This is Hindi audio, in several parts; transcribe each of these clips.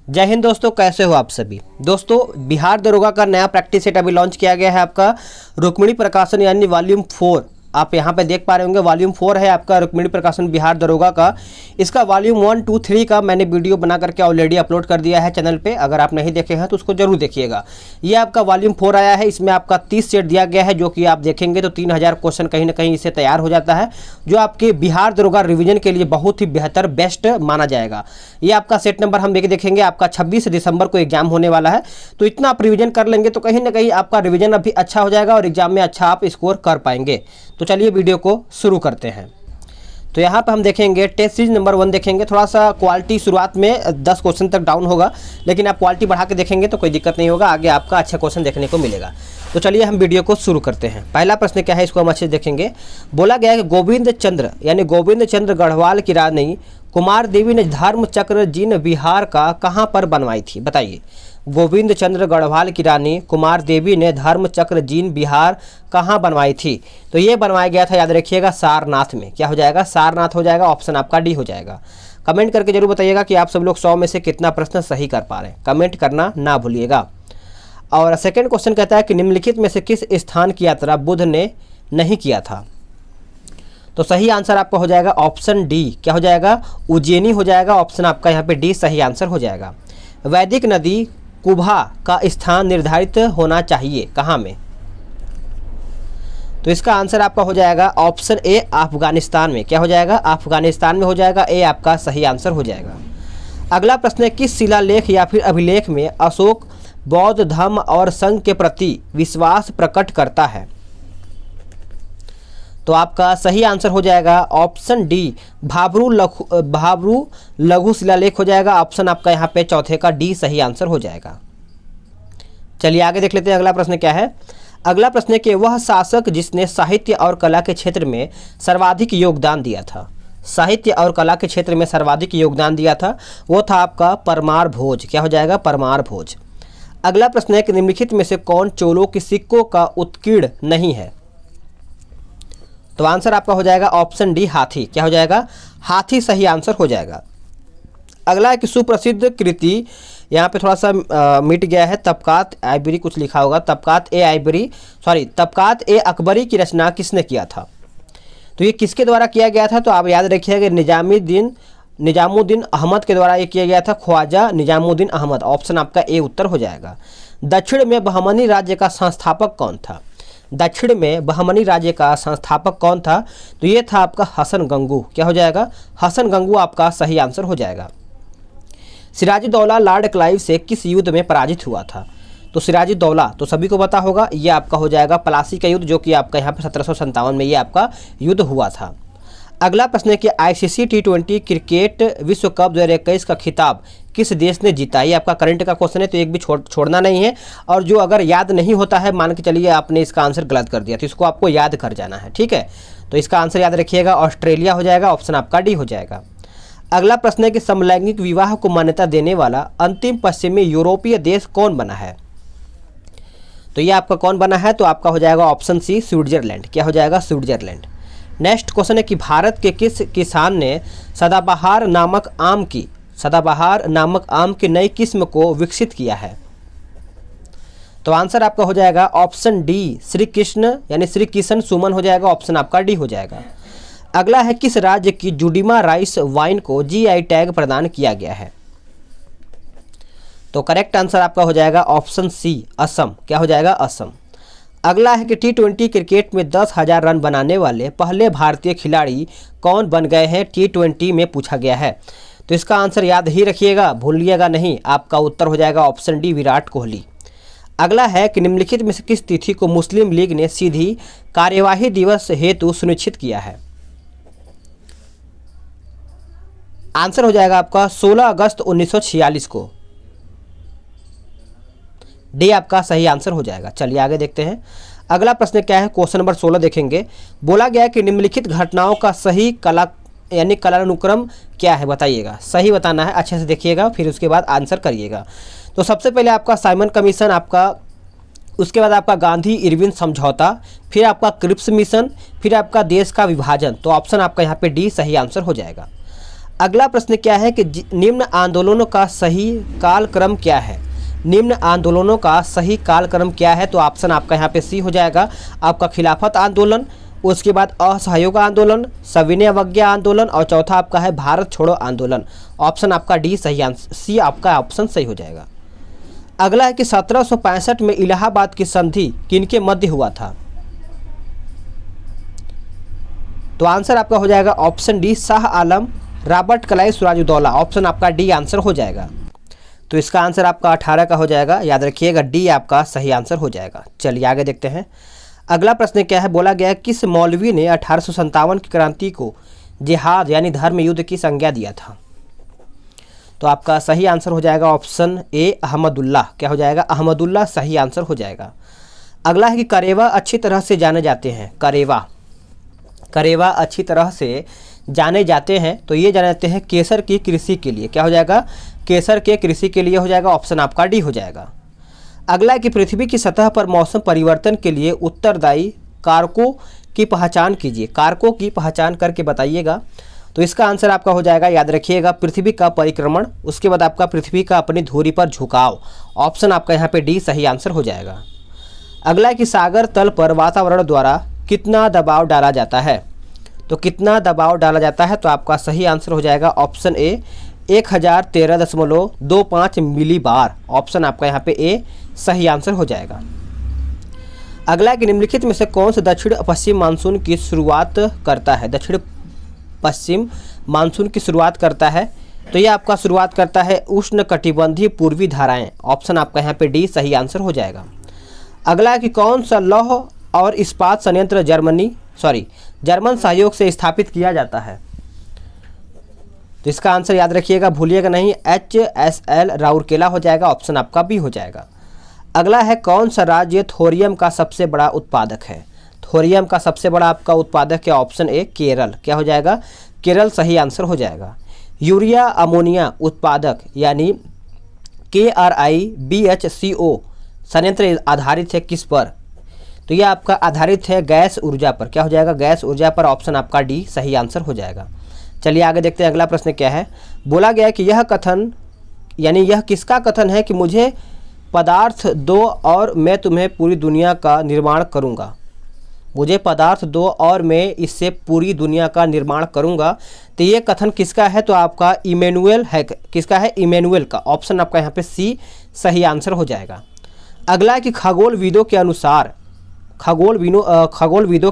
जय हिंद दोस्तों, कैसे हो आप सभी। दोस्तों, बिहार दरोगा का नया प्रैक्टिस सेट अभी लॉन्च किया गया है आपका रुक्मिणी प्रकाशन यानी वॉल्यूम 4। आप यहाँ पे देख पा रहे होंगे वॉल्यूम 4 है आपका रुक्मिणी प्रकाशन बिहार दरोगा का। इसका वॉल्यूम 1, 2, 3 का मैंने वीडियो बना करके ऑलरेडी अपलोड कर दिया है चैनल पे। अगर आप नहीं देखे हैं तो उसको जरूर देखिएगा। ये आपका वॉल्यूम 4 आया है। इसमें आपका 30 सेट दिया गया है, जो कि आप देखेंगे तो 3000 क्वेश्चन कहीं ना कहीं इससे तैयार हो जाता है, जो आपके बिहार दरोगा रिवीजन के लिए बहुत ही बेहतर बेस्ट माना जाएगा। ये आपका सेट नंबर हम देखेंगे। आपका 26 दिसंबर को एग्जाम होने वाला है, तो इतना आप रिवीजन कर लेंगे तो कहीं ना कहीं आपका रिवीजन अभी अच्छा हो जाएगा और एग्जाम में अच्छा आप स्कोर कर पाएंगे। तो चलिए वीडियो को शुरू करते हैं। तो यहाँ पर हम देखेंगे टेस्ट सीरीज नंबर 1 देखेंगे। थोड़ा सा क्वालिटी शुरुआत में 10 क्वेश्चन तक डाउन होगा, लेकिन आप क्वालिटी बढ़ा के देखेंगे तो कोई दिक्कत नहीं होगा, आगे आपका अच्छा क्वेश्चन देखने को मिलेगा। तो चलिए हम वीडियो को शुरू करते हैं। पहला प्रश्न क्या है, इसको हम अच्छे से देखेंगे। बोला गया है कि गोविंद चंद्र यानी गोविंद चंद्र गढ़वाल की रानी कुमार देवी ने धर्म चक्र जिन बिहार का कहाँ पर बनवाई थी, बताइए। गोविंद चंद्र गढ़वाल की रानी कुमार देवी ने धर्म चक्र जीन बिहार कहाँ बनवाई थी, तो ये बनवाया गया था, याद रखिएगा, सारनाथ में। क्या हो जाएगा, सारनाथ हो जाएगा। ऑप्शन आपका डी हो जाएगा। कमेंट करके जरूर बताइएगा कि आप सब लोग 100 में से कितना प्रश्न सही कर पा रहे हैं। कमेंट करना ना भूलिएगा। और सेकंड क्वेश्चन कहता है कि निम्नलिखित में से किस स्थान की यात्रा बुद्ध ने नहीं किया था, तो सही आंसर आपका हो जाएगा ऑप्शन डी। क्या हो जाएगा, उज्जैनी हो जाएगा। ऑप्शन आपका यहाँ पे डी सही आंसर हो जाएगा। वैदिक नदी कुभा का स्थान निर्धारित होना चाहिए कहाँ में, तो इसका आंसर आपका हो जाएगा ऑप्शन ए अफगानिस्तान में। क्या हो जाएगा, अफगानिस्तान में हो जाएगा। ए आपका सही आंसर हो जाएगा। अगला प्रश्न है, किस शिलालेख या फिर अभिलेख में अशोक बौद्ध धर्म और संघ के प्रति विश्वास प्रकट करता है, तो आपका सही आंसर हो जाएगा ऑप्शन डी भाब्रू लघु शिलालेख हो जाएगा। ऑप्शन आपका यहाँ पे चौथे का डी सही आंसर हो जाएगा। चलिए आगे देख लेते हैं। अगला प्रश्न क्या है। अगला प्रश्न है कि वह शासक जिसने साहित्य और कला के क्षेत्र में सर्वाधिक योगदान दिया था, साहित्य और कला के क्षेत्र में सर्वाधिक योगदान दिया था, वो था आपका परमार भोज। क्या हो जाएगा, परमार भोज। अगला प्रश्न है कि निम्नलिखित में से कौन चोलों के सिक्कों का उत्कीर्ण नहीं है, तो आंसर आपका हो जाएगा ऑप्शन डी हाथी। क्या हो जाएगा, हाथी सही आंसर हो जाएगा। अगला एक सुप्रसिद्ध कृति, यहाँ पे थोड़ा सा मिट गया है, तबकात आइबरी कुछ लिखा होगा, तबकात ए अकबरी की रचना किसने किया था, तो ये किसके द्वारा किया गया था, तो आप याद रखिएगा निजामुद्दीन अहमद के द्वारा ये किया गया था, ख्वाजा निजामुद्दीन अहमद। ऑप्शन आपका ए उत्तर हो जाएगा। दक्षिण में बहमनी राज्य का संस्थापक कौन था, दक्षिण में बहमनी राज्य का संस्थापक कौन था, तो ये था आपका हसन गंगू। क्या हो जाएगा, हसन गंगू आपका सही आंसर हो जाएगा। सिराजुद्दौला लॉर्ड क्लाइव से किस युद्ध में पराजित हुआ था, तो सिराजुद्दौला तो सभी को पता होगा, ये आपका हो जाएगा प्लासी का युद्ध, जो कि आपका यहाँ पे 1757 में ये आपका युद्ध हुआ था। अगला प्रश्न है कि आईसीसी T20 क्रिकेट विश्व कप 2021 का खिताब किस देश ने जीता। ये आपका करंट का क्वेश्चन है, तो एक भी छोड़ना नहीं है। और जो अगर याद नहीं होता है, मान के चलिए आपने इसका आंसर गलत कर दिया, तो इसको आपको याद कर जाना है, ठीक है। तो इसका आंसर याद रखिएगा, ऑस्ट्रेलिया हो जाएगा। ऑप्शन आपका डी हो जाएगा। अगला प्रश्न है कि समलैंगिक विवाह को मान्यता देने वाला अंतिम पश्चिमी यूरोपीय देश कौन बना है, तो ये आपका कौन बना है, तो आपका हो जाएगा ऑप्शन सी स्विट्जरलैंड। क्या हो जाएगा, स्विट्जरलैंड। नेक्स्ट क्वेश्चन है कि भारत के किस किसान ने सदाबहार नामक आम की नई किस्म को विकसित किया है, तो आंसर आपका हो जाएगा ऑप्शन डी श्री कृष्ण यानी श्री किशन सुमन हो जाएगा। ऑप्शन आपका डी हो जाएगा। अगला है किस राज्य की जुडिमा राइस वाइन को जीआई टैग प्रदान किया गया है, तो करेक्ट आंसर आपका हो जाएगा ऑप्शन सी असम। क्या हो जाएगा, असम। अगला है कि T20 क्रिकेट में 10,000 रन बनाने वाले पहले भारतीय खिलाड़ी कौन बन गए हैं, T20 में पूछा गया है, तो इसका आंसर याद ही रखिएगा, भूलिएगा नहीं। आपका उत्तर हो जाएगा ऑप्शन डी विराट कोहली। अगला है कि निम्नलिखित में से किस तिथि को मुस्लिम लीग ने सीधी कार्यवाही दिवस हेतु सुनिश्चित किया है, आंसर हो जाएगा आपका 16 अगस्त 1946 को। डी आपका सही आंसर हो जाएगा। चलिए आगे देखते हैं। अगला प्रश्न क्या है, क्वेश्चन नंबर 16 देखेंगे। बोला गया है कि निम्नलिखित घटनाओं का सही कालानुक्रम क्या है, बताइएगा। सही बताना है, अच्छे से देखिएगा, फिर उसके बाद आंसर करिएगा। तो सबसे पहले आपका साइमन कमीशन, आपका उसके बाद आपका गांधी इरविन समझौता, फिर आपका क्रिप्स मिशन, फिर आपका देश का विभाजन, तो ऑप्शन आपका यहाँ पे डी सही आंसर हो जाएगा। अगला प्रश्न क्या है कि निम्न आंदोलनों का सही कालक्रम क्या है। निम्न आंदोलनों का सही कालक्रम क्या है, तो ऑप्शन आपका यहाँ पे सी हो जाएगा, आपका खिलाफत आंदोलन, उसके बाद असहयोग आंदोलन, सविनय अवज्ञा आंदोलन और चौथा आपका है भारत छोड़ो आंदोलन। ऑप्शन आपका डी सही आंसर, सी आपका ऑप्शन सही हो जाएगा। अगला है कि 1765 में इलाहाबाद की संधि किनके मध्य हुआ था, तो आंसर आपका हो जाएगा option D Shah Alam, Robert Clive, Siraj-ud-Daulah. Option आपका डी आंसर हो जाएगा। तो इसका आंसर आपका 18 का हो जाएगा, याद रखिएगा डी आपका सही आंसर हो जाएगा। चलिए आगे देखते हैं। अगला प्रश्न क्या है, बोला गया किस मौलवी ने 1857 की क्रांति को जिहाद यानी धर्म युद्ध की संज्ञा दिया था, तो आपका सही आंसर हो जाएगा ऑप्शन ए अहमदुल्लाह। क्या हो जाएगा, अहमदुल्लाह सही आंसर हो जाएगा। अगला है कि करेवा अच्छी तरह से जाने जाते हैं, करेवा अच्छी तरह से जाने जाते हैं, तो ये जाने जाते हैं केसर की कृषि के लिए। क्या हो जाएगा, केसर के कृषि के लिए हो जाएगा, ऑप्शन आपका डी हो जाएगा। अगला है कि पृथ्वी की सतह पर मौसम परिवर्तन के लिए उत्तरदायी कारकों की पहचान कीजिए, कारकों की पहचान करके बताइएगा। तो इसका आंसर आपका हो जाएगा, याद रखिएगा, पृथ्वी का परिक्रमण, उसके बाद आपका पृथ्वी का अपनी धुरी पर झुकाव। ऑप्शन आपका यहाँ पे डी सही आंसर हो जाएगा। अगला है कि सागर तल पर वातावरण द्वारा कितना दबाव डाला जाता है, तो कितना दबाव डाला जाता है, तो आपका सही आंसर हो जाएगा option A 1013.25 milli bar. Option आपका यहाँ पे ए सही आंसर हो जाएगा। अगला कि निम्नलिखित में से कौन सा दक्षिण पश्चिम मानसून की शुरुआत करता है, दक्षिण पश्चिम मानसून की शुरुआत करता है, तो ये आपका शुरुआत करता है उष्ण कटिबंधीय पूर्वी धाराएं। ऑप्शन आपका यहाँ पे डी सही आंसर हो जाएगा। अगला कि कौन सा लौह और इस्पात संयंत्र जर्मन सहयोग से स्थापित किया जाता है, तो इसका आंसर याद रखिएगा, भूलिएगा नहीं, HSL राउरकेला हो जाएगा। ऑप्शन आपका बी हो जाएगा। अगला है कौन सा राज्य थोरियम का सबसे बड़ा उत्पादक है, थोरियम का सबसे बड़ा आपका उत्पादक है, ऑप्शन ए केरल। क्या हो जाएगा, केरल सही आंसर हो जाएगा। यूरिया अमोनिया उत्पादक यानी KRIBHCO संयंत्र आधारित है किस पर, तो यह आपका आधारित है गैस ऊर्जा पर। क्या हो जाएगा, गैस ऊर्जा पर। ऑप्शन आपका डी सही आंसर हो जाएगा। चलिए आगे देखते हैं। अगला प्रश्न क्या है, बोला गया कि यह कथन यानी यह किसका कथन है कि मुझे पदार्थ दो और मैं तुम्हें पूरी दुनिया का निर्माण करूंगा, मुझे पदार्थ दो और मैं इससे पूरी दुनिया का निर्माण करूंगा, तो ये कथन किसका है, तो आपका इमैनुअल है। किसका है, इमैनुअल का। ऑप्शन आपका यहाँ पे सी सही आंसर हो जाएगा। अगला है कि खगोल विदों के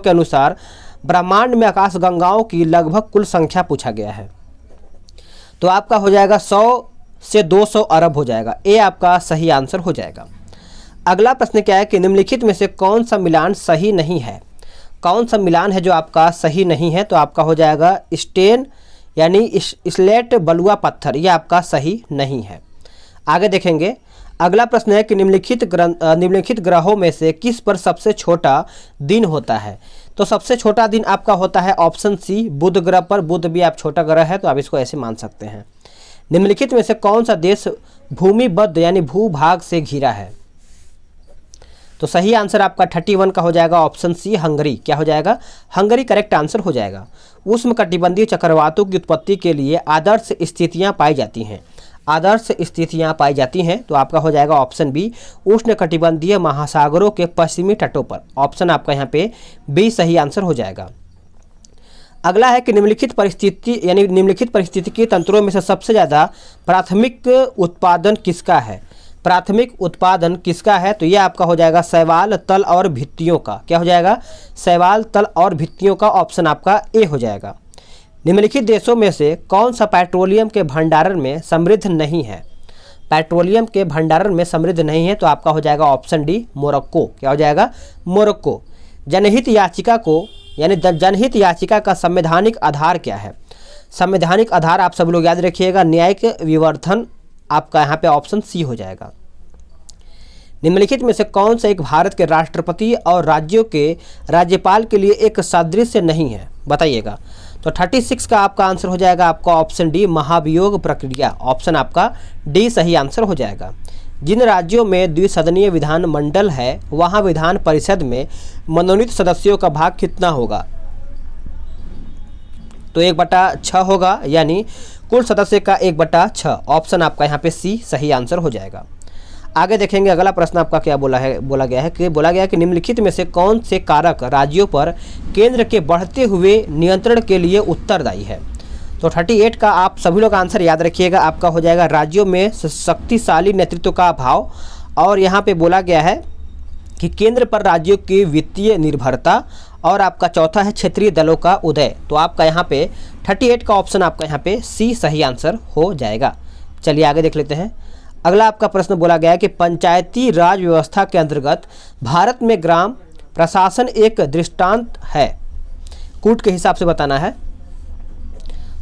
अनुसार ब्रह्मांड में आकाश गंगाओं की लगभग कुल संख्या पूछा गया है, तो आपका हो जाएगा 100 से 200 अरब हो जाएगा। ए आपका सही आंसर हो जाएगा। अगला प्रश्न क्या है कि निम्नलिखित में से कौन सा मिलान सही नहीं है, कौन सा मिलान है जो आपका सही नहीं है, तो आपका हो जाएगा स्टेन यानी स्लेट बलुआ पत्थर, यह आपका सही नहीं है। आगे देखेंगे। अगला प्रश्न है कि निम्नलिखित ग्रहों में से किस पर सबसे छोटा दिन होता है, तो सबसे छोटा दिन आपका होता है ऑप्शन सी बुध ग्रह पर। बुध भी आप छोटा ग्रह है, तो आप इसको ऐसे मान सकते हैं। निम्नलिखित में से कौन सा देश भूमिबद्ध यानी भूभाग से घिरा है, तो सही आंसर आपका 31 का हो जाएगा, ऑप्शन सी हंगरी। क्या हो जाएगा, हंगरी करेक्ट आंसर हो जाएगा। उष्णकटिबंधीय चक्रवातों की उत्पत्ति के लिए आदर्श स्थितियां पाई जाती हैं, आदर्श स्थितियां पाई जाती हैं, तो आपका हो जाएगा ऑप्शन बी उष्णकटिबंधीय महासागरों के पश्चिमी तटों पर। ऑप्शन आपका यहाँ पे बी सही आंसर हो जाएगा। अगला है कि निम्नलिखित परिस्थितिकी तंत्रों में से सबसे ज़्यादा प्राथमिक उत्पादन किसका है, प्राथमिक उत्पादन किसका है, तो यह आपका हो जाएगा शैवाल तल और भित्तियों का। क्या हो जाएगा, शैवाल तल और भित्तियों का। ऑप्शन आपका ए हो जाएगा। निम्नलिखित देशों में से कौन सा पेट्रोलियम के भंडारण में समृद्ध नहीं है, पेट्रोलियम के भंडारण में समृद्ध नहीं है, तो आपका हो जाएगा ऑप्शन डी मोरक्को। क्या हो जाएगा, मोरक्को। जनहित याचिका को यानी जनहित याचिका का संवैधानिक आधार क्या है, संवैधानिक आधार आप सब लोग याद रखिएगा न्यायिक विवर्तन। आपका यहाँ पे ऑप्शन सी हो जाएगा। निम्नलिखित में से कौन सा एक भारत के राष्ट्रपति और राज्यों के राज्यपाल के लिए एक सादृश्य नहीं है, बताइएगा। तो 36 का आपका आंसर हो जाएगा आपका ऑप्शन डी महाभियोग प्रक्रिया। ऑप्शन आपका डी सही आंसर हो जाएगा। जिन राज्यों में द्विसदनीय विधान मंडल है वहां विधान परिषद में मनोनीत सदस्यों का भाग कितना होगा, तो 1/6 होगा, यानी कुल सदस्य का 1/6। ऑप्शन आपका यहाँ पे सी सही आंसर हो जाएगा। आगे देखेंगे अगला प्रश्न आपका क्या बोला गया है कि निम्नलिखित में से कौन से कारक राज्यों पर केंद्र के बढ़ते हुए नियंत्रण के लिए उत्तरदायी है। तो 38 का आप सभी लोग आंसर याद रखिएगा, आपका हो जाएगा राज्यों में शक्तिशाली नेतृत्व का अभाव, और यहाँ पे बोला गया है कि केंद्र पर राज्यों की वित्तीय निर्भरता, और आपका चौथा है क्षेत्रीय दलों का उदय। तो आपका यहाँ पे 38 का ऑप्शन आपका यहाँ पे सी सही आंसर हो जाएगा। चलिए आगे देख लेते हैं। अगला आपका प्रश्न बोला गया है कि पंचायती राज व्यवस्था के अंतर्गत भारत में ग्राम प्रशासन एक दृष्टांत है, कूट के हिसाब से बताना है।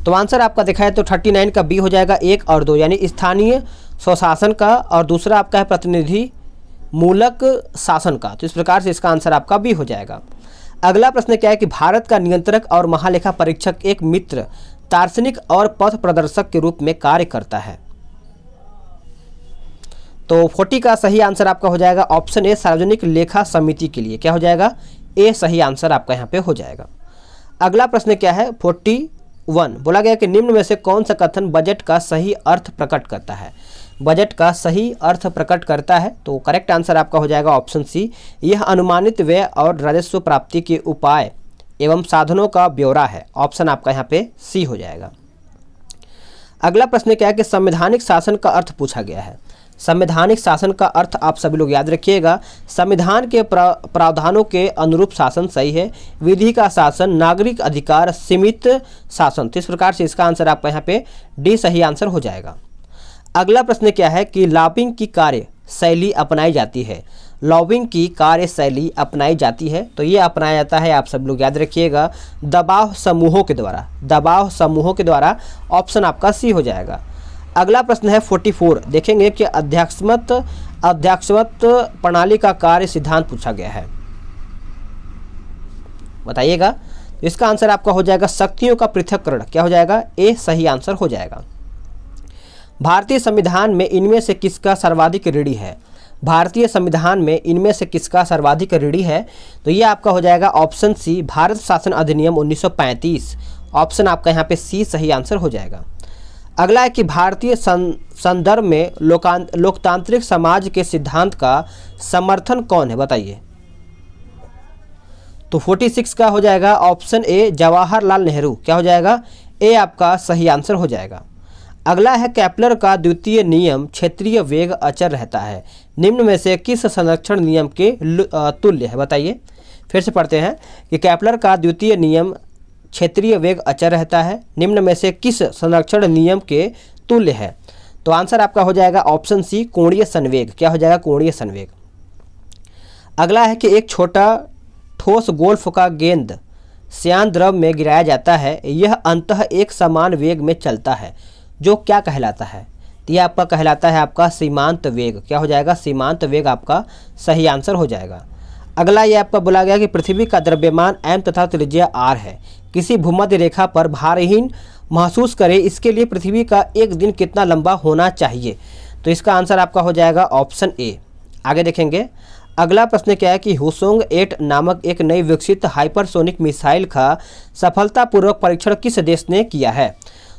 तो आंसर आपका देखा है तो 39 का बी हो जाएगा, 1 और 2, यानी स्थानीय स्वशासन का, और दूसरा आपका है प्रतिनिधि मूलक शासन का। तो इस प्रकार से इसका आंसर आपका बी हो जाएगा। अगला प्रश्न क्या है कि भारत का नियंत्रक और महालेखा परीक्षक एक मित्र, दार्शनिक और पथ प्रदर्शक के रूप में कार्य करता है। तो 40 का सही आंसर आपका हो जाएगा ऑप्शन ए, सार्वजनिक लेखा समिति के लिए। क्या हो जाएगा? ए सही आंसर आपका यहाँ पे हो जाएगा। अगला प्रश्न क्या है 41, बोला गया कि निम्न में से कौन सा कथन बजट का सही अर्थ प्रकट करता है। बजट का सही अर्थ प्रकट करता है, तो करेक्ट आंसर आपका हो जाएगा ऑप्शन सी, यह अनुमानित व्यय और राजस्व प्राप्ति के उपाय एवं साधनों का ब्यौरा है। ऑप्शन आपका यहाँ पे सी हो जाएगा। अगला प्रश्न क्या है कि संवैधानिक शासन का अर्थ पूछा गया है। संवैधानिक शासन का अर्थ आप सभी लोग याद रखिएगा, संविधान के प्रावधानों के अनुरूप शासन सही है, विधि का शासन, नागरिक अधिकार, सीमित शासन। तो इस प्रकार से इसका आंसर आपका यहाँ पे डी सही आंसर हो जाएगा। अगला प्रश्न क्या है कि लॉबिंग की कार्य शैली अपनाई जाती है। लॉबिंग की कार्य शैली अपनाई जाती है, तो ये अपनाया जाता है, आप सब लोग याद रखिएगा, दबाव समूहों के द्वारा। दबाव समूहों के द्वारा, ऑप्शन आपका सी हो जाएगा। अगला प्रश्न है 44, देखेंगे कि अध्यक्षमत प्रणाली का कार्य सिद्धांत पूछा गया है, बताइएगा। इसका आंसर आपका हो जाएगा शक्तियों का पृथक्करण। क्या हो जाएगा? ए सही आंसर हो जाएगा। भारतीय संविधान में इनमें से किसका सर्वाधिक ऋणी है। भारतीय संविधान में इनमें से किसका सर्वाधिक ऋणी है, तो ये आपका हो जाएगा ऑप्शन सी, भारत शासन अधिनियम 1935। ऑप्शन आपका यहाँ पे सी सही आंसर हो जाएगा। अगला है कि भारतीय संदर्भ में लोकतांत्रिक समाज के सिद्धांत का समर्थन कौन है, बताइए। तो 46 का हो जाएगा ऑप्शन ए, जवाहरलाल नेहरू। क्या हो जाएगा? ए आपका सही आंसर हो जाएगा। अगला है केपलर का द्वितीय नियम क्षेत्रीय वेग अचर रहता है, निम्न में से किस संरक्षण नियम के तुल्य है, बताइए। फिर से पढ़ते हैं कि केपलर का द्वितीय नियम क्षेत्रीय वेग अचर रहता है, निम्न में से किस संरक्षण नियम के तुल्य है। तो आंसर आपका हो जाएगा ऑप्शन सी, कोणीय संवेग। क्या हो जाएगा? कोणीय संवेग। अगला है कि एक छोटा ठोस गोल्फ का गेंद श्यान द्रव में गिराया जाता है, यह अंततः एक समान वेग में चलता है, जो क्या कहलाता है। तो यह आपका कहलाता है आपका सीमांत वेग। क्या हो जाएगा? सीमांत वेग आपका सही आंसर हो जाएगा। अगला ये आपका बोला गया कि पृथ्वी का द्रव्यमान m तथा त्रिज्या r है, किसी भूमध्य रेखा पर भारहीन महसूस करे, इसके लिए पृथ्वी का एक दिन कितना लंबा होना चाहिए। तो इसका आंसर आपका हो जाएगा ऑप्शन ए। आगे देखेंगे अगला प्रश्न क्या है कि हुसोंग 8 नामक एक नई विकसित हाइपरसोनिक मिसाइल का सफलतापूर्वक परीक्षण किस देश ने किया है।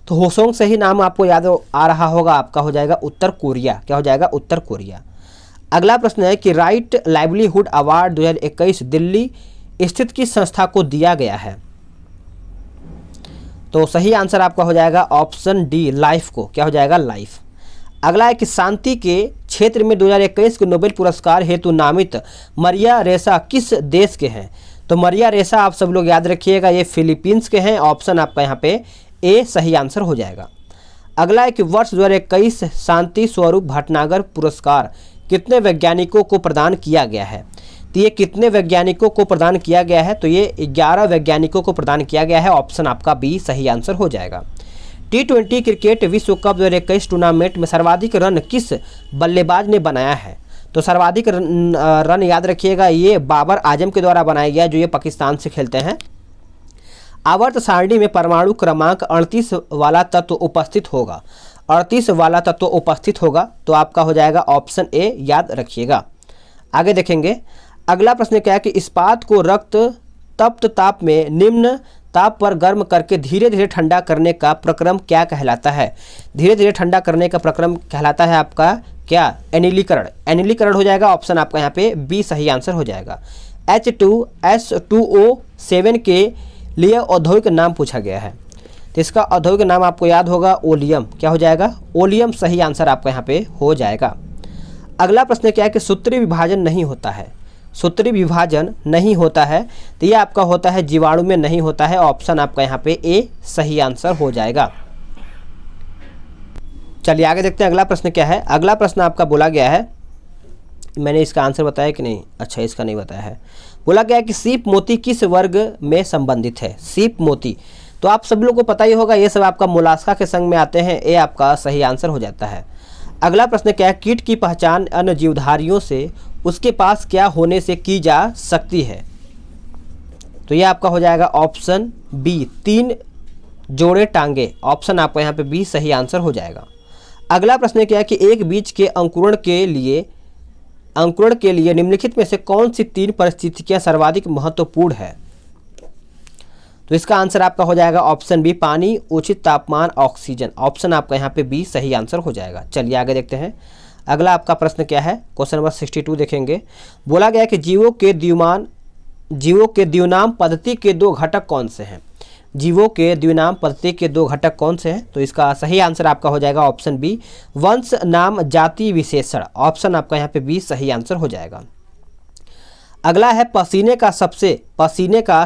तो होसोंग से ही नाम आपको याद आ रहा होगा, आपका हो जाएगा उत्तर कोरिया। क्या हो जाएगा? उत्तर कोरिया। अगला प्रश्न है कि राइट लाइवलीहुड अवार्ड 2021 दिल्ली स्थित किस संस्था को दिया गया है। तो सही आंसर आपका हो जाएगा ऑप्शन डी, लाइफ को। क्या हो जाएगा? लाइफ। अगला है कि शांति के क्षेत्र में 2021 के नोबेल पुरस्कार हेतु नामित मरिया रेसा किस देश के हैं। तो मरिया रेसा आप सब लोग याद रखिएगा, ये फिलीपींस के हैं। ऑप्शन आपका यहाँ पे ए सही आंसर हो जाएगा। अगला है कि वर्ष 2021 शांति स्वरूप भटनागर पुरस्कार कितने वैज्ञानिकों को प्रदान किया गया है। तो ये कितने वैज्ञानिकों को प्रदान किया गया है, तो ये 11 वैज्ञानिकों को प्रदान किया गया है। ऑप्शन आपका बी सही आंसर हो जाएगा। T20 क्रिकेट विश्व कप 2021 टूर्नामेंट में सर्वाधिक रन किस बल्लेबाज ने बनाया है। तो सर्वाधिक रन याद रखिएगा, ये बाबर आजम के द्वारा बनाया गया, जो ये पाकिस्तान से खेलते हैं। आवर्त सारणी में परमाणु क्रमांक 38 वाला तत्व उपस्थित होगा। 38 वाला तत्व उपस्थित होगा, तो आपका हो जाएगा ऑप्शन ए, याद रखिएगा। आगे देखेंगे अगला प्रश्न क्या है कि इस्पात को रक्त तप्त ताप में निम्न ताप पर गर्म करके धीरे धीरे ठंडा करने का प्रक्रम क्या कहलाता है? धीरे धीरे ठंडा करने का प्रक्रम कहलाता है आपका क्या? एनिलीकरण। एनिलीकरण हो जाएगा ऑप्शन आपका यहाँ पे बी सही आंसर हो जाएगा। H2SO7 के लिए औद्योगिक नाम पूछा गया है, तो इसका औद्योगिक नाम आपको याद होगा ओलियम। क्या हो जाएगा? ओलियम सही आंसर आपका यहाँ पे हो जाएगा। अगला प्रश्न क्या है कि सूत्रीय विभाजन नहीं होता है। सूत्रीय विभाजन नहीं होता है तो ये आपका होता है जीवाणु में नहीं होता है। ऑप्शन आपका यहाँ पे ए सही आंसर हो जाएगा। चलिए आगे देखते हैं अगला प्रश्न क्या है। अगला प्रश्न आपका बोला गया है, मैंने इसका आंसर बताया कि नहीं? अच्छा, इसका नहीं बताया है। बोला गया है कि सीप मोती किस वर्ग में संबंधित है? सीप मोती तो आप सभी लोगों को पता ही होगा, ये सब आपका मोलास्का के संग में आते हैं। ये आपका सही आंसर हो जाता है। अगला प्रश्न क्या है? कीट की पहचान अन्य जीवधारियों से उसके पास क्या होने से की जा सकती है? तो ये आपका हो जाएगा ऑप्शन बी 3 जोड़े टांगे। ऑप्शन आपका यहाँ पे बी सही आंसर हो जाएगा। अगला प्रश्न क्या है कि एक बीज के अंकुरण के लिए निम्नलिखित में से कौन सी 3 परिस्थितियां सर्वाधिक महत्वपूर्ण है? तो इसका आंसर आपका हो जाएगा ऑप्शन बी पानी, उचित तापमान, ऑक्सीजन। ऑप्शन आपका यहाँ पे बी सही आंसर हो जाएगा। चलिए आगे देखते हैं अगला आपका प्रश्न क्या है। क्वेश्चन नंबर 62 देखेंगे। बोला गया है कि जीवों के द्विनाम पद्धति के 2 घटक कौन से हैं? जीवों के द्विनाम पद्धति के 2 घटक कौन से हैं? तो इसका सही आंसर आपका हो जाएगा ऑप्शन बी वंश, नाम, जाति, विशेषण। ऑप्शन आपका यहाँ पे बी सही आंसर हो जाएगा। अगला है पसीने का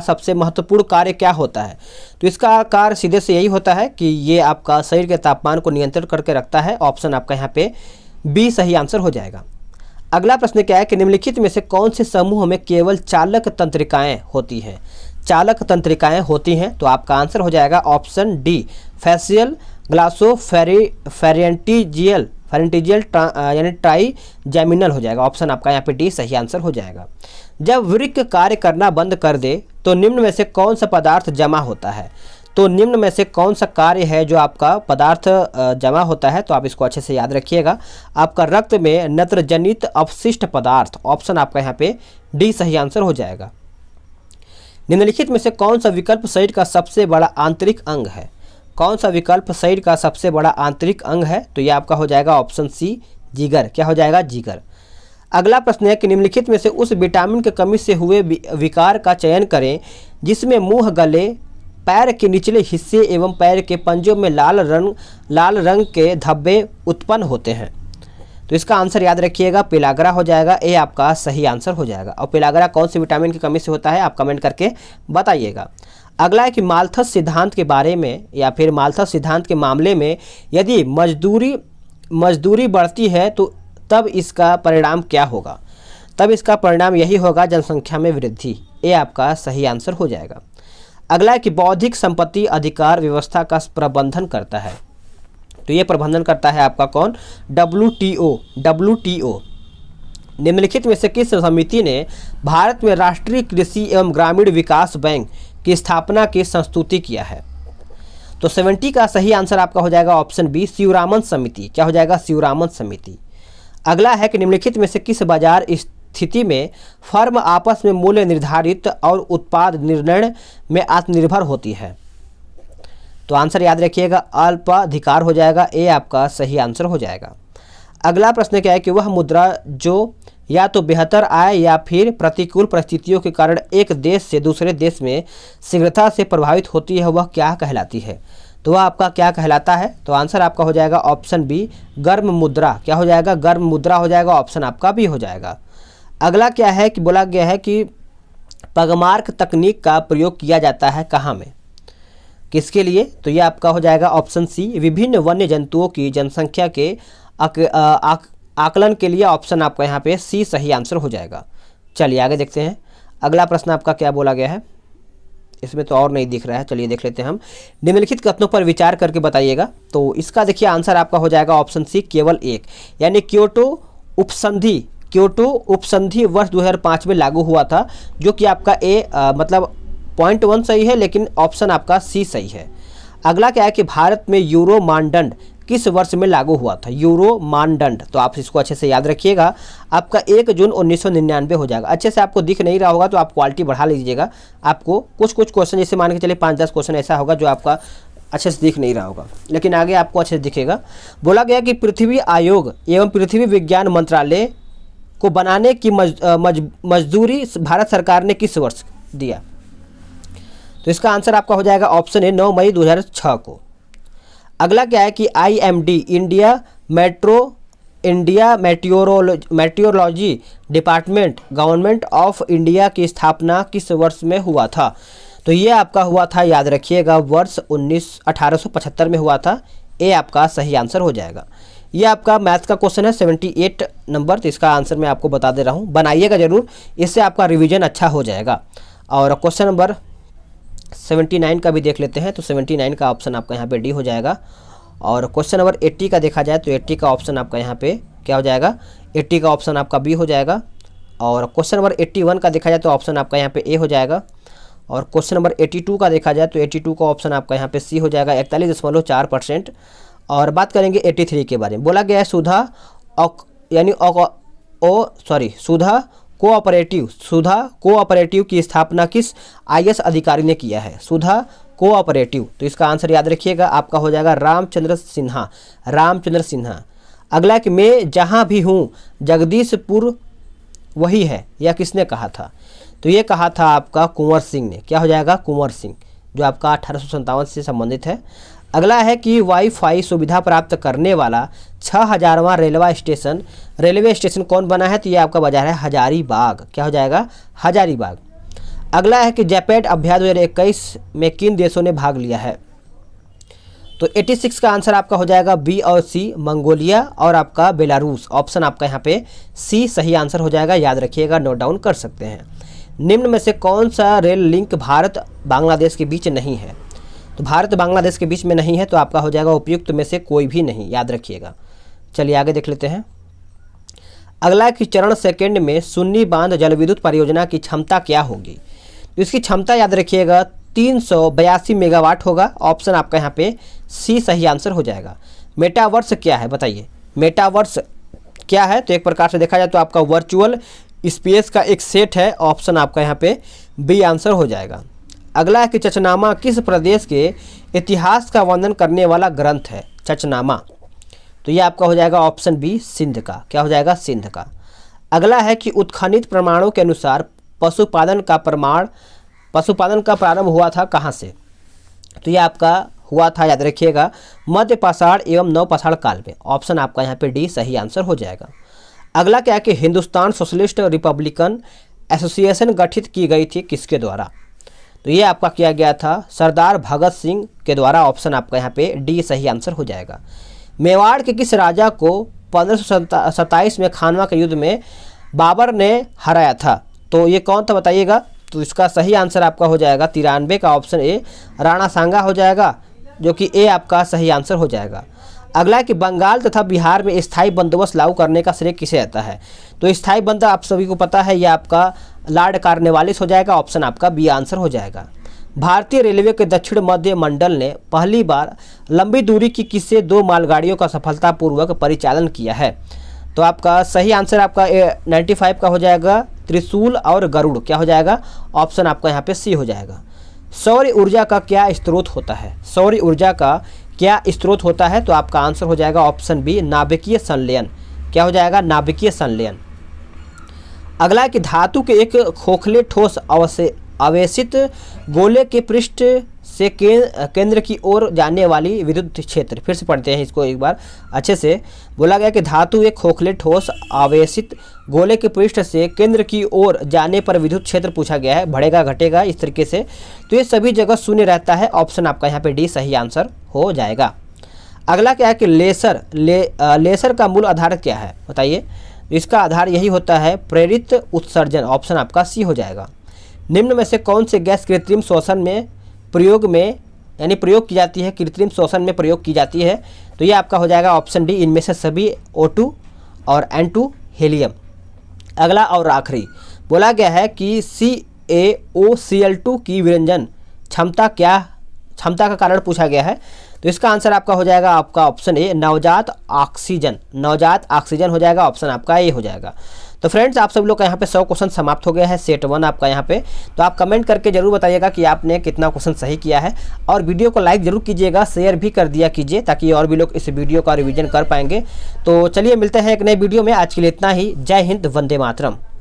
सबसे महत्वपूर्ण कार्य क्या होता है? तो इसका कार्य सीधे से यही होता है कि ये आपका शरीर के तापमान को नियंत्रित करके रखता है। ऑप्शन आपका यहाँ पे बी सही आंसर हो जाएगा। अगला प्रश्न क्या है कि निम्नलिखित में से कौन से समूह में केवल चालक तंत्रिकाएं होती हैं? चालक तंत्रिकाएं होती हैं, तो आपका आंसर हो जाएगा ऑप्शन डी फैसियल ग्लासोफेरेंटिजियल यानी ट्राइजेमिनल हो जाएगा। ऑप्शन आपका यहाँ पे डी सही आंसर हो जाएगा। जब वृक्क कार्य करना बंद कर दे तो निम्न में से कौन सा पदार्थ जमा होता है? तो निम्न में से कौन सा कार्य है जो आपका पदार्थ जमा होता है? तो आप इसको अच्छे से याद रखिएगा। आपका रक्त में नत्रजनित अपशिष्ट पदार्थ। ऑप्शन आपका यहाँ पे डी सही आंसर हो जाएगा। निम्नलिखित में से कौन सा विकल्प शरीर का सबसे बड़ा आंतरिक अंग है? कौन सा विकल्प शरीर का सबसे बड़ा आंतरिक अंग है? तो ये आपका हो जाएगा ऑप्शन सी जिगर। क्या हो जाएगा? जिगर। अगला प्रश्न है कि निम्नलिखित में से उस विटामिन की कमी से हुए विकार का चयन करें जिसमें मुंह, गले, पैर के निचले हिस्से एवं पैर के पंजों में लाल रंग के धब्बे उत्पन्न होते हैं। तो इसका आंसर याद रखिएगा पेलाग्रा हो जाएगा। ये आपका सही आंसर हो जाएगा। और पेलाग्रा कौन से विटामिन की कमी से होता है आप कमेंट करके बताइएगा। अगला है कि माल्थस सिद्धांत के बारे में या फिर माल्थस सिद्धांत के मामले में यदि मजदूरी बढ़ती है तो तब इसका परिणाम क्या होगा? तब इसका परिणाम यही होगा जनसंख्या में वृद्धि। ये आपका सही आंसर हो जाएगा। अगला है कि बौद्धिक संपत्ति अधिकार व्यवस्था का प्रबंधन करता है, तो ये प्रबंधन करता है आपका कौन? WTO। निम्नलिखित में से किस समिति ने भारत में राष्ट्रीय कृषि एवं ग्रामीण विकास बैंक की स्थापना की संस्तुति किया है? तो 70 का सही आंसर आपका हो जाएगा ऑप्शन बी शिवरामन समिति। क्या हो जाएगा? शिवरामन समिति। अगला है कि निम्नलिखित में से किस बाजार स्थिति में फर्म आपस में मूल्य निर्धारित और उत्पाद निर्णय में आत्मनिर्भर होती है? तो आंसर याद रखिएगा अल्पाधिकार हो जाएगा। ये आपका सही आंसर हो जाएगा। अगला प्रश्न क्या है कि वह मुद्रा जो या तो बेहतर आय या फिर प्रतिकूल परिस्थितियों के कारण एक देश से दूसरे देश में शीघ्रता से प्रभावित होती है वह क्या कहलाती है? तो वह आपका क्या कहलाता है? तो आंसर आपका हो जाएगा ऑप्शन बी गर्म मुद्रा। क्या हो जाएगा? गर्म मुद्रा हो जाएगा। ऑप्शन आपका बी हो जाएगा। अगला क्या है कि बोला गया है कि पगमार्क तकनीक का प्रयोग किया जाता है कहाँ में, किसके लिए? तो ये आपका हो जाएगा ऑप्शन सी विभिन्न वन्य जंतुओं की जनसंख्या के आकलन के लिए। ऑप्शन आपका यहाँ पे सी सही आंसर हो जाएगा। चलिए आगे देखते हैं अगला प्रश्न आपका क्या बोला गया है। इसमें तो और नहीं दिख रहा है, चलिए देख लेते हैं हम। निम्नलिखित कथनों पर विचार करके बताइएगा। तो इसका देखिए आंसर आपका हो जाएगा ऑप्शन सी केवल एक, यानी क्योटो उपसंधि वर्ष 2005 में लागू हुआ था, जो कि आपका मतलब .1 सही है, लेकिन ऑप्शन आपका सी सही है। अगला क्या है कि भारत में यूरो मानदंड किस वर्ष में लागू हुआ था? यूरो मानदंड, तो आप इसको अच्छे से याद रखिएगा। आपका 1 जून 1999 हो जाएगा। अच्छे से आपको दिख नहीं रहा होगा तो आप क्वालिटी बढ़ा लीजिएगा। आपको कुछ क्वेश्चन जैसे मान के चलिए 5-10 क्वेश्चन ऐसा होगा जो आपका अच्छे से दिख नहीं रहा होगा, लेकिन आगे आपको अच्छे से दिखेगा। बोला गया कि पृथ्वी आयोग एवं पृथ्वी विज्ञान मंत्रालय को बनाने की मजदूरी भारत सरकार ने किस वर्ष दिया? तो इसका आंसर आपका हो जाएगा ऑप्शन ए 9 मई 2006 को। अगला क्या है कि IMD India metrology department government of India की स्थापना किस वर्ष में हुआ था? तो ये आपका हुआ था, याद रखिएगा, वर्ष 1875 में हुआ था। ए आपका सही आंसर हो जाएगा। ये आपका मैथ का क्वेश्चन है 78 नंबर, तो इसका आंसर मैं आपको बता दे रहा हूँ, बनाइएगा जरूर, इससे आपका रिवीजन अच्छा हो जाएगा। और क्वेश्चन नंबर 79 का भी देख लेते हैं, तो 79 का ऑप्शन आपका यहाँ पे डी हो जाएगा। और क्वेश्चन नंबर 80 का देखा जाए तो 80 का ऑप्शन आपका यहाँ पे क्या हो जाएगा? 80 का ऑप्शन आपका बी हो जाएगा। और क्वेश्चन नंबर 81 का देखा जाए तो ऑप्शन आपका यहाँ पे ए हो जाएगा। और क्वेश्चन नंबर 82 का देखा जाए तो 82 का ऑप्शन आपका यहाँ पे सी हो जाएगा, 41.4%। और बात करेंगे 83 के बारे में। बोला गया है सुधा कोऑपरेटिव की स्थापना किस IAS अधिकारी ने किया है? सुधा कोऑपरेटिव, तो इसका आंसर याद रखिएगा, आपका हो जाएगा रामचंद्र सिन्हा। अगला कि मैं जहाँ भी हूँ जगदीशपुर वही है, यह किसने कहा था? तो ये कहा था आपका कुंवर सिंह ने। क्या हो जाएगा? कुंवर सिंह, जो आपका 1857 से संबंधित है। अगला है कि वाईफाई सुविधा प्राप्त करने वाला 6000वां रेलवे स्टेशन कौन बना है? तो ये आपका बाजार है हजारीबाग। क्या हो जाएगा? हजारीबाग। अगला है कि जैपेड अभ्यास 2021 में किन देशों ने भाग लिया है? तो 86 का आंसर आपका हो जाएगा बी और सी, मंगोलिया और आपका बेलारूस। ऑप्शन आपका यहाँ पे सी सही आंसर हो जाएगा, याद रखिएगा, नोट डाउन कर सकते हैं। निम्न में से कौन सा रेल लिंक भारत बांग्लादेश के बीच नहीं है? तो भारत बांग्लादेश के बीच में नहीं है, तो आपका हो जाएगा उपयुक्त में से कोई भी नहीं, याद रखिएगा। चलिए आगे देख लेते हैं। अगला कि चरण सेकंड में सुन्नी बांध जल विद्युत परियोजना की क्षमता क्या होगी? तो इसकी क्षमता याद रखिएगा 382 मेगावाट होगा। ऑप्शन आपका यहाँ पे सी सही आंसर हो जाएगा। मेटावर्स क्या है बताइए? मेटावर्स क्या है? तो एक प्रकार से देखा जाए तो आपका वर्चुअल स्पेस का एक सेट है। ऑप्शन आपका यहाँ पे बी आंसर हो जाएगा। अगला है कि चचनामा किस प्रदेश के इतिहास का वर्णन करने वाला ग्रंथ है? चचनामा, तो ये आपका हो जाएगा ऑप्शन बी सिंध का। क्या हो जाएगा? सिंध का। अगला है कि उत्खनित प्रमाणों के अनुसार पशुपालन का प्रारंभ हुआ था कहाँ से? तो ये आपका हुआ था, याद रखिएगा, मध्य पाषाण एवं नवपाषाण काल में। ऑप्शन आपका यहाँ पे डी सही आंसर हो जाएगा। अगला क्या है कि हिंदुस्तान सोशलिस्ट रिपब्लिकन एसोसिएशन गठित की गई थी किसके द्वारा? तो ये आपका किया गया था सरदार भगत सिंह के द्वारा। ऑप्शन आपका यहाँ पे डी सही आंसर हो जाएगा। मेवाड़ के किस राजा को 1527 में खानवा के युद्ध में बाबर ने हराया था? तो ये कौन था बताइएगा? तो इसका सही आंसर आपका हो जाएगा 93 का ऑप्शन ए राणा सांगा हो जाएगा, जो कि ए आपका सही आंसर हो जाएगा। अगला है कि बंगाल तथा बिहार में स्थायी बंदोबस्त लागू करने का श्रेय किसे आता है? तो स्थायी बंद आप सभी को पता है, ये आपका लॉर्ड कॉर्नवालिस हो जाएगा। ऑप्शन आपका बी आंसर हो जाएगा। भारतीय रेलवे के दक्षिण मध्य मंडल ने पहली बार लंबी दूरी की किससे 2 मालगाड़ियों का सफलतापूर्वक परिचालन किया है? तो आपका सही आंसर आपका 95 का हो जाएगा, त्रिशूल और गरुड़। क्या हो जाएगा? ऑप्शन आपका यहाँ पे सी हो जाएगा। सौर ऊर्जा का क्या स्रोत होता है? सौर ऊर्जा का क्या स्रोत होता है? तो आपका आंसर हो जाएगा ऑप्शन बी नाभिकीय संलयन। क्या हो जाएगा? नाभिकीय संलयन। अगला कि धातु के एक खोखले ठोस आवेशित गोले के पृष्ठ से केंद्र की ओर जाने वाली विद्युत क्षेत्र। फिर से पढ़ते हैं इसको एक बार अच्छे से। बोला गया कि धातु एक खोखले ठोस आवेशित गोले के पृष्ठ से केंद्र की ओर जाने पर विद्युत क्षेत्र पूछा गया है, बढ़ेगा घटेगा इस तरीके से। तो ये सभी जगह शून्य रहता है। ऑप्शन आपका यहाँ पे डी सही आंसर हो जाएगा। अगला क्या है कि लेसर का मूल आधार क्या है बताइए? इसका आधार यही होता है प्रेरित उत्सर्जन। ऑप्शन आपका सी हो जाएगा। निम्न में से कौन से गैस कृत्रिम श्वसन में प्रयोग की जाती है? कृत्रिम श्वसन में प्रयोग की जाती है। तो ये आपका हो जाएगा ऑप्शन डी इनमें से सभी O2 और N2 हीलियम। अगला और आखिरी बोला गया है कि CaOCl2 की विरंजन क्षमता का कारण पूछा गया है। तो इसका आंसर आपका हो जाएगा आपका ऑप्शन ए, नवजात ऑक्सीजन। नवजात ऑक्सीजन हो जाएगा, ऑप्शन आपका ए हो जाएगा। तो फ्रेंड्स, आप सब लोग का यहाँ पे 100 क्वेश्चन समाप्त हो गया है, सेट 1 आपका यहाँ पे। तो आप कमेंट करके जरूर बताइएगा कि आपने कितना क्वेश्चन सही किया है, और वीडियो को लाइक जरूर कीजिएगा, शेयर भी कर दिया कीजिए, ताकि और भी लोग इस वीडियो का रिवीजन कर पाएंगे। तो चलिए मिलते हैं एक नए वीडियो में, आज के लिए इतना ही। जय हिंद, वंदे मातरम।